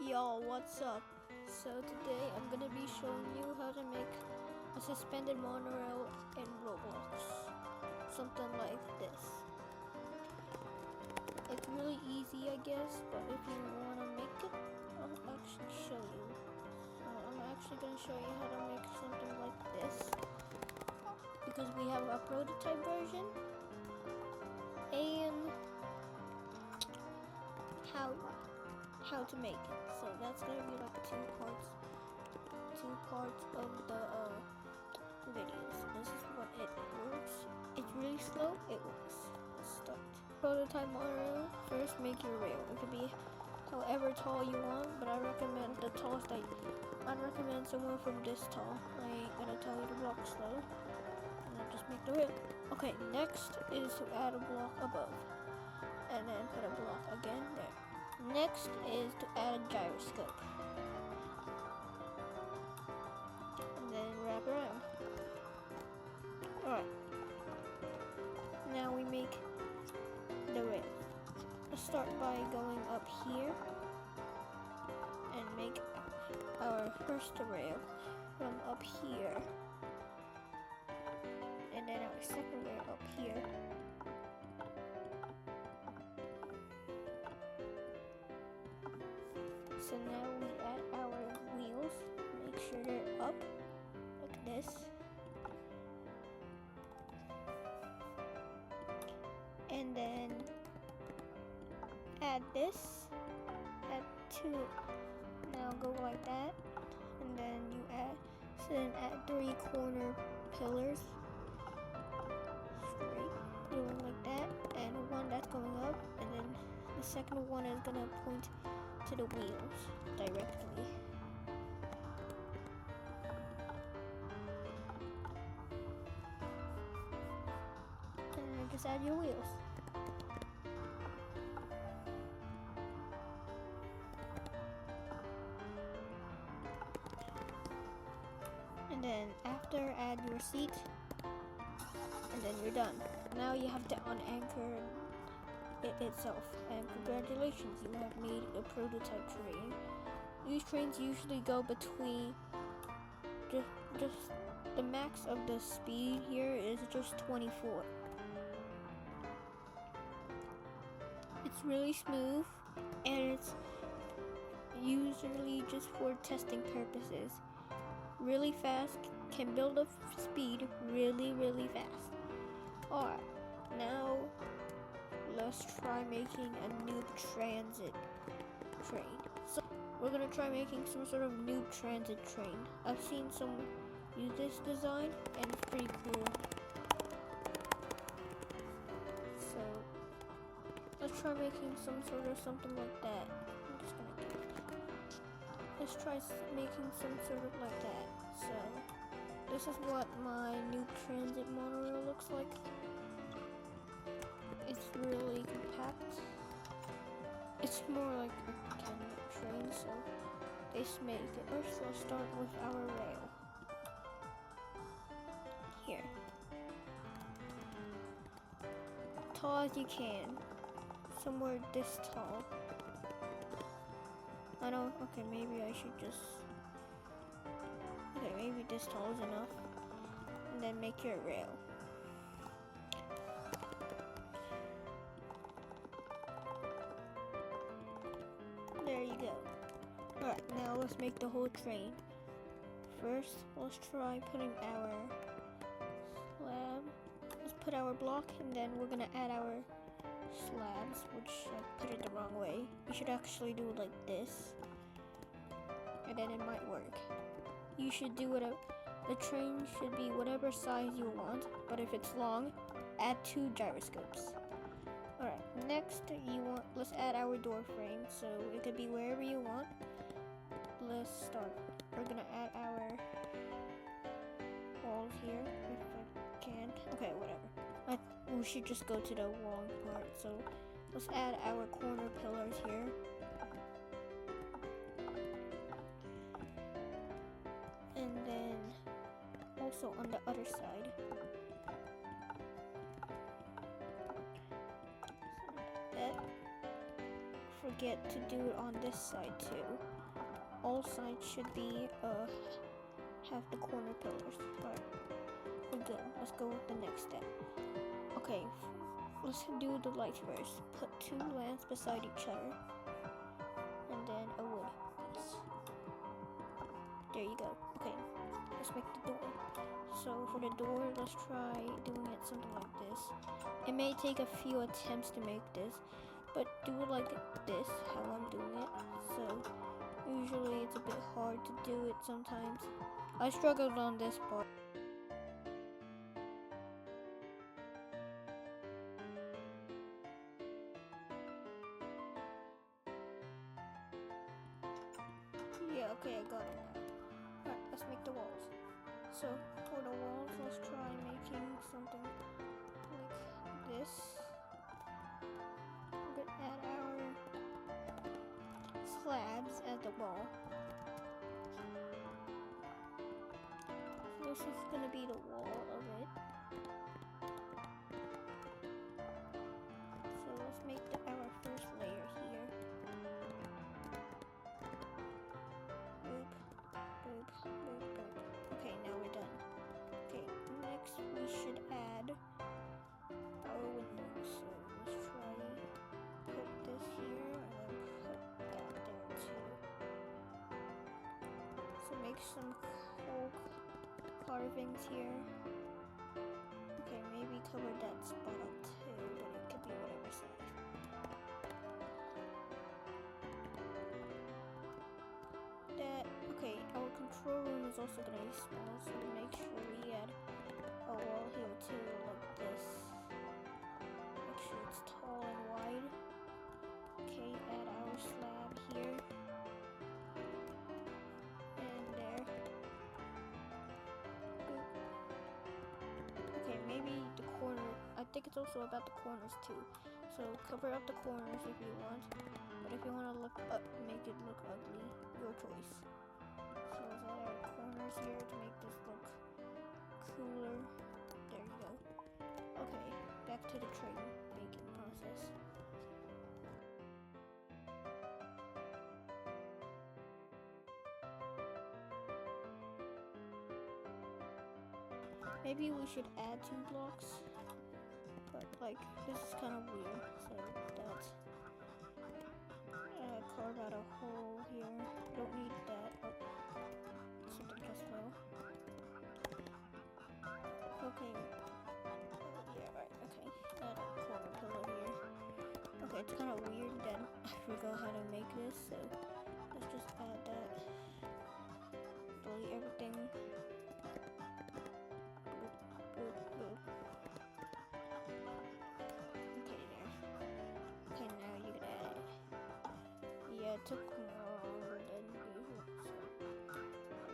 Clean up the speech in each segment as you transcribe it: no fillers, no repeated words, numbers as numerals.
Yo, what's up? So today I'm gonna be showing you how to make a suspended monorail in Roblox. Something like this. It's really easy, I guess, but if you wanna make it, I'll actually show you. So I'm actually gonna show you how to make something like this. Because we have a prototype version and how to make it. So that's gonna be like two parts of the videos. This is what it works. It's really slow. It works. Let's start. Prototype monorail. First, make your rail. It could be however tall you want, but I recommend the tallest. I'd recommend somewhere from this tall. I ain't gonna tell you the blocks though. And then just make the rail. Okay. Next is to add a block above, and then put a block again there. Next is to add a gyroscope. And then wrap around. Alright. Now we make the rail. Let's start by going up here and make our first rail from up here. And then our second rail up here. So now we add our wheels, make sure they're up, like this. And then add this, add two, now go like that. And then you add 3 corner pillars, straight, doing like that. And one that's going up, and then the second one is gonna point to the wheels directly. And then just add your wheels. And then after, add your seat, and then you're done. Now you have to unanchor it itself, and congratulations, you have made a prototype train. These trains usually go between just the max of the speed here is just 24. It's really smooth, and it's usually just for testing purposes. Really fast, can build up speed really fast. Alright, now let's try making a noob transit train. So we're gonna try making some sort of noob transit train. I've seen someone use this design and it's pretty cool. So let's try making something like that. I'm just gonna do it. Let's try making some sort of like that. So this is what my noob transit monorail looks like. It's really compact. It's more like a cannon train, so they make it. First, let's start with our rail. Here. Tall as you can. Somewhere this tall. I don't, okay, maybe I should just, okay, maybe this tall is enough. And then make your rail. There you go. Alright, now let's make the whole train. First, let's try putting our slab. Let's put our block, and then we're gonna add our slabs, which I put it the wrong way. You should actually do it like this, and then it might work. You should do it, the train should be whatever size you want, but if it's long, add 2 gyroscopes. Alright, next let's add our door frame, so it could be wherever you want. Let's start. We're gonna add our walls here, if I can. Okay, whatever. We should just go to the long part, so let's add our corner pillars here. And then also on the other side. That forget to do it on this side too. All sides should be have the corner pillars. Alright, we're good. Let's go with the next step. Okay, let's do the lights first. Put 2 lamps beside each other, and then a wood piece. There you go. Okay, let's make the door. So for the door, let's try doing it something like this. It may take a few attempts to make this, but do it like this, how I'm doing it. So usually it's a bit hard to do it sometimes. I struggled on this part. Yeah, okay, I got it now. Alright, let's make the walls. So for the walls, let's try making something like this. We're gonna add our slabs as the wall. So this is gonna be the wall of it. So let's make our first layer here. Boop, boop, boop, boop. Okay, now we're done. Okay, next we should add our windows. So let's try put this here and then put that there too. So make some cool carvings here. Okay, maybe cover that spot up too, but it could be whatever side. Okay, our control room is also gonna be small, so make sure we add a wall here too, like this. Make sure it's tall and wide. Okay, add our slab here. And there. Boop. Okay, maybe the corner. I think it's also about the corners too. So cover up the corners if you want. But if you want to look up, make it look ugly, your choice. So let's add our corners here to make this look cooler. There you go. Okay, back to the train making process. Maybe we should add 2 blocks, but like this is kind of weird. So that's carve out a hole here. Don't need that. Oh, something just fell. Okay. Yeah, right. Okay. Add a corner pillar here. Okay, it's kind of weird that I forgot how to make this, so let's just add that. Delete everything. Boop, boop, boop. Okay, there. Okay, now you can add it. Yeah, it took longer than usual, so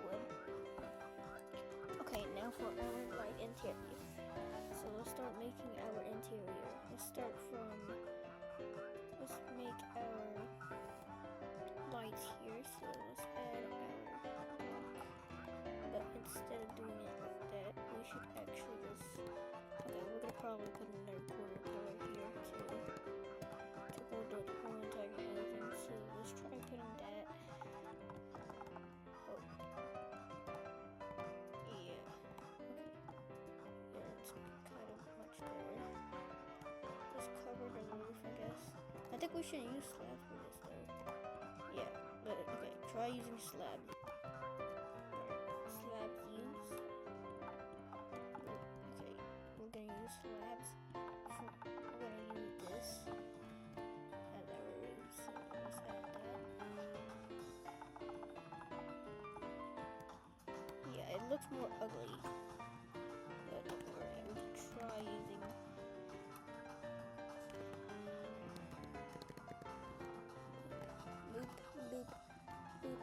wood. Okay, now for our light interior. So let's start making our interior. Let's make our lights here. So let's add our block. But instead of doing it like that, we should actually just, okay, we're gonna probably put another corner pillar here to hold the whole entire thing. So let's try putting that. Oh. Yeah. Okay. Yeah, it's kind of much better. Let's cover the roof, I guess. I think we should use slabs for this though. Yeah, but okay, try using slabs. Slabs used. Okay, we're gonna use slabs. We're gonna use this as our roof, so let's add that. Yeah, it looks more ugly. But don't worry, we can try using boop, boop, boop.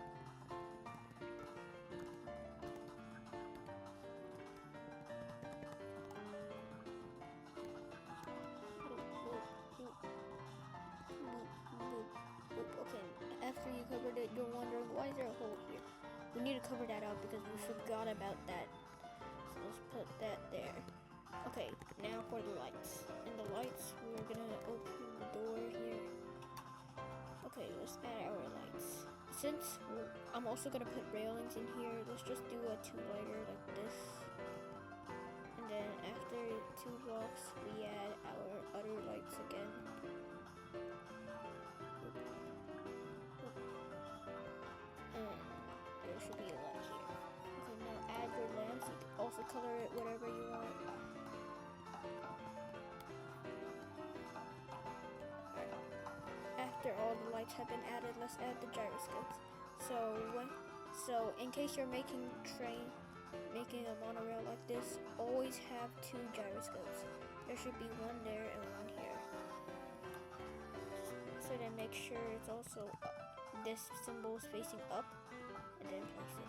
Okay, after you covered it, you're wondering why is there a hole here? We need to cover that out because we forgot about that. So let's put that there. Okay, now for the lights. In the lights, we're gonna open the door here. Okay, let's add our lights. Since I'm also gonna put railings in here, let's just do a 2-lighter like this. And then after 2 blocks, we add our other lights again. And there should be a light here. Okay, now add your lamps. You can also color it whatever you want. After all the lights have been added, let's add the gyroscopes. So in case you're making a monorail like this, always have 2 gyroscopes. There should be one there and one here. So then make sure it's also this symbol is facing up, and then place it.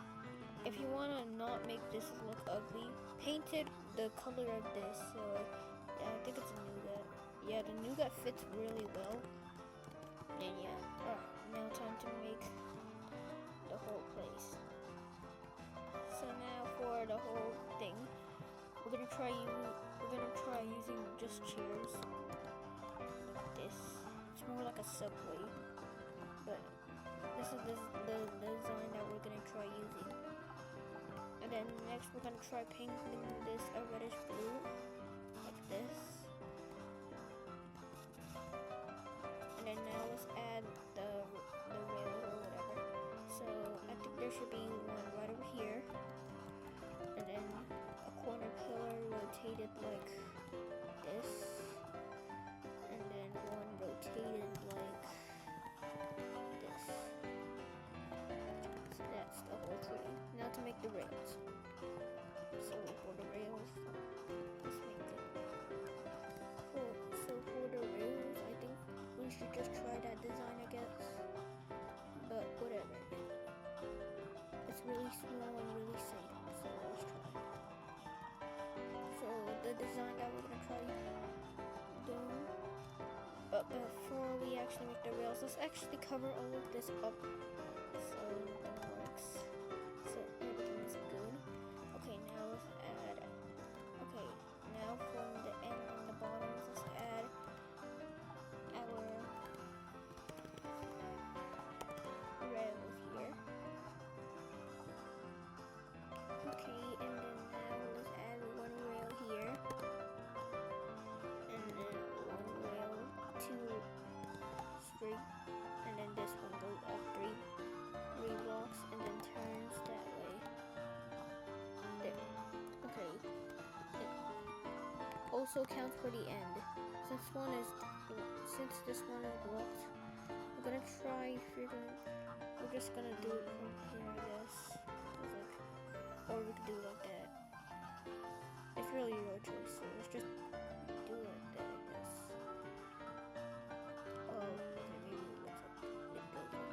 If you want to not make this look ugly, paint it the color of this. So yeah, I think it's a nougat. Yeah, the nougat fits really well. And yeah, alright, now time to make the whole place. So now for the whole thing, we're gonna try using just chairs like this. It's more like a subway, but this is the design that we're gonna try using. And then next we're gonna try painting this a reddish blue, like this. And then now let's add the rails or whatever. So I think there should be one right over here. And then a corner pillar rotated like this. And then one rotated like this. So that's the whole tree. Now to make the rails. So for the rails, let's make it. So for the rails, I think we should just try that design, I guess. But whatever. It's really small and really simple, so let's try. So the design that we're gonna try doing. But before we actually make the rails, let's actually cover all of this up so it works. So everything is good. Okay, now let's add. Okay, now from the end and the bottoms, let's add our rails here. Okay, and then now let's add one rail here, and then one rail, 2 straight, and then this one goes up 3 blocks, and then turns that way. There. Okay. It also counts for the end. Since this one is blocked, we're gonna try we're just gonna do it from here, I guess. Or we could do it like that. It's really your choice, so let's just do it like that, I guess. Oh, okay, maybe it looks like it goes like that.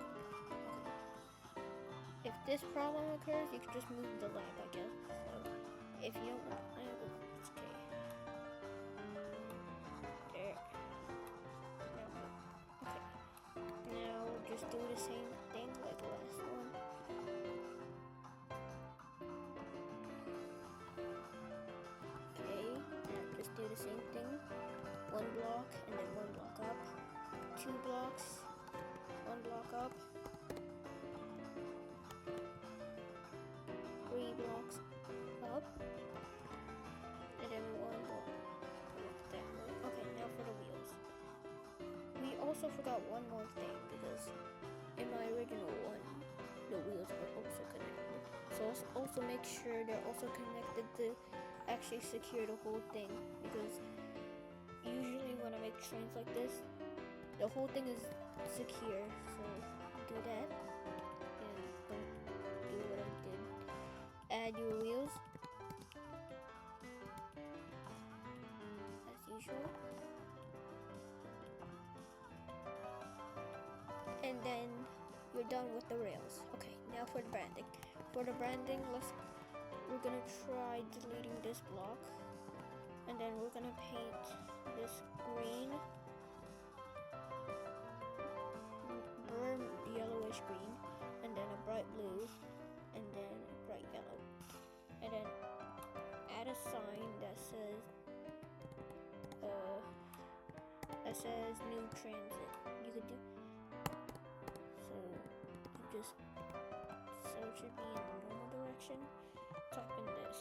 Okay. If this problem occurs, you can just move the lamp, I guess. So if you don't want the lamp, it's okay. There. Okay. Now just do the same thing like the last one. Do the same thing. 1 block and then 1 block up. 2 blocks, 1 block up. 3 blocks up. And then 1 block that way. Okay, now for the wheels. We also forgot one more thing because in my original one, the wheels are also connected. So let's also make sure they're also connected to actually secure the whole thing, because usually when I make trains like this, the whole thing is secure. So do that and don't do what I did. Add your wheels as usual, and then you're done with the rails. Okay, now for the branding. For the branding, we're gonna try deleting this block, and then we're gonna paint this green, burn yellowish green, and then a bright blue, and then a bright yellow, and then add a sign that says new transit. You could do just so it should be in the normal direction. Type in this.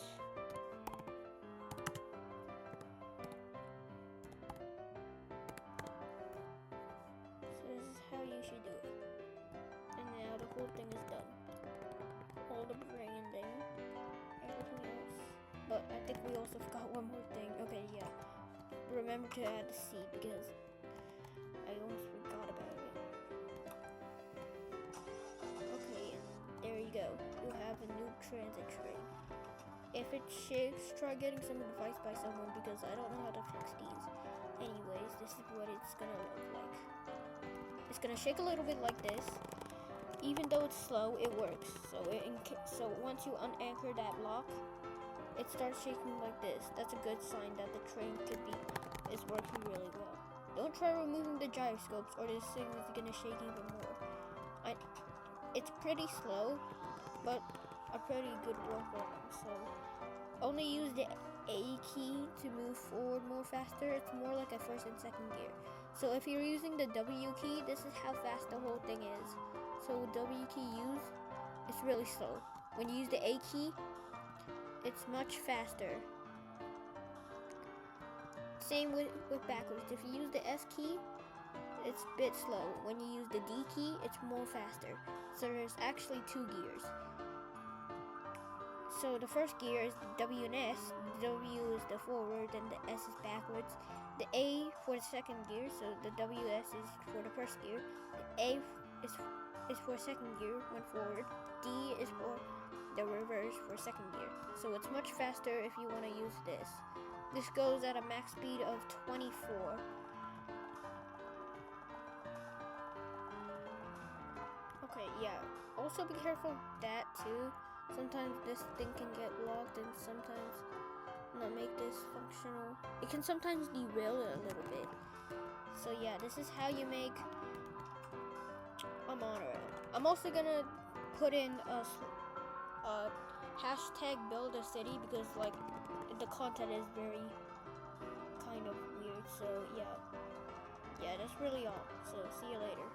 So this is how you should do it. And now the whole thing is done. All the branding, everything else. But I think we also forgot one more thing. Okay, yeah. Remember to add the seed because I almost forgot about it. Okay, there you go. You have a new transit train. If it shakes, try getting some advice by someone because I don't know how to fix these. Anyways, this is what it's gonna look like. It's gonna shake a little bit like this. Even though it's slow, it works. So once you unanchor that block, it starts shaking like this. That's a good sign that the train is working really well. Don't try removing the gyroscopes or this thing is gonna shake even more. It's pretty slow, but a pretty good workaround. So only use the A key to move forward more faster. It's more like a first and second gear. So if you're using the W key, this is how fast the whole thing is. So W key used, it's really slow. When you use the A key, it's much faster. Same with backwards. If you use the S key, it's a bit slow. When you use the D key, it's more faster. So there's actually 2 gears. So the first gear is the W and S. The W is the forward and the S is backwards. The A for the second gear, so the WS is for the first gear. The A is for second gear when forward. D is for the reverse for second gear. So it's much faster if you want to use this. This goes at a max speed of 24. Okay, yeah. Also be careful of that too. Sometimes this thing can get locked and sometimes not make this functional. It can sometimes derail it a little bit. So yeah, this is how you make a monorail. I'm also gonna put in a hashtag build a city because like the content is very kind of weird. So yeah, that's really all. So see you later.